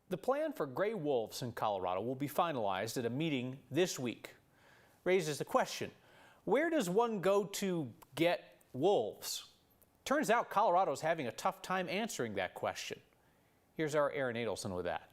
The plan for gray wolves in Colorado will be finalized at a meeting this week. Raises the question, where does one go to get wolves? Turns out Colorado's having a tough time answering that question. Here's our Aaron Adelson with that.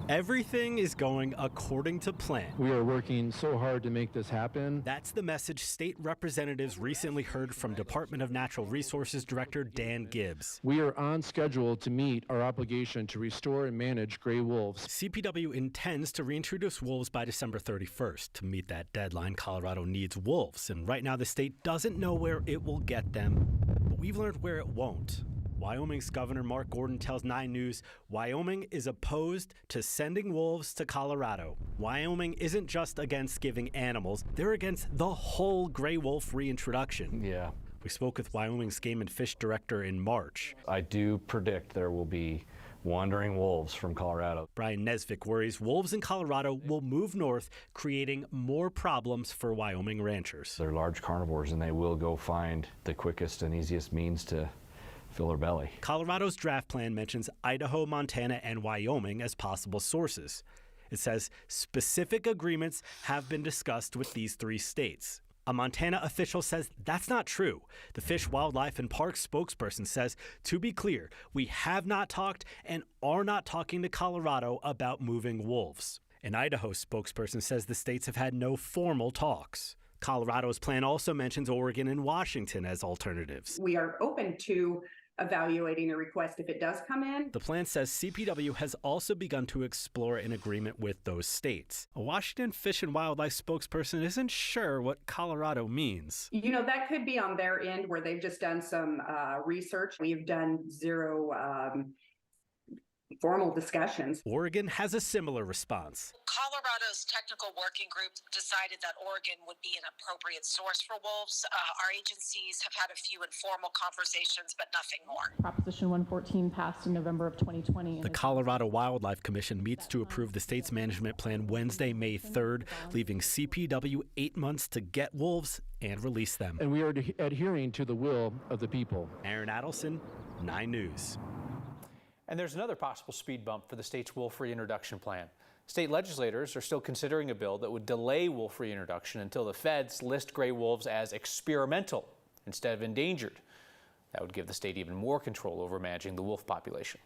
Everything is going according to plan. We are working so hard to make this happen. That's the message state representatives recently heard from Department of Natural Resources Director Dan Gibbs. We are on schedule to meet our obligation to restore and manage gray wolves. CPW intends to reintroduce wolves by December 31st. To meet that deadline, Colorado needs wolves, and right now the state doesn't know where it will get them, but we've learned where it won't. Wyoming's Governor Mark Gordon tells 9 News Wyoming is opposed to sending wolves to Colorado. Wyoming isn't just against giving animals, they're against the whole gray wolf reintroduction. Yeah. We spoke with Wyoming's Game and Fish Director in March. I do predict there will be wandering wolves from Colorado. Brian Nesvik worries wolves in Colorado will move north, creating more problems for Wyoming ranchers. They're large carnivores and they will go find the quickest and easiest means to fill their belly. Colorado's draft plan mentions Idaho, Montana, and Wyoming as possible sources. It says specific agreements have been discussed with these 3 states. A Montana official says that's not true. The Fish, Wildlife, and Parks spokesperson says, to be clear, we have not talked and are not talking to Colorado about moving wolves. An Idaho spokesperson says the states have had no formal talks. Colorado's plan also mentions Oregon and Washington as alternatives. We are open to evaluating a request if it does come in. The plan says CPW has also begun to explore an agreement with those states. A Washington Fish and Wildlife spokesperson isn't sure what Colorado means. You know, that could be on their end where they've just done some research. We've done zero formal discussions. Oregon has a similar response. Colorado's technical working group decided that Oregon would be an appropriate source for wolves. Our agencies have had a few informal conversations, but nothing more. Proposition 114 passed in November of 2020. The Colorado Wildlife Commission meets to approve the state's management plan Wednesday, May 3rd, leaving CPW 8 months to get wolves and release them. And we are adhering to the will of the people. Aaron Adelson, 9 News. And there's another possible speed bump for the state's wolf reintroduction plan. State legislators are still considering a bill that would delay wolf reintroduction until the feds list gray wolves as experimental instead of endangered. That would give the state even more control over managing the wolf population.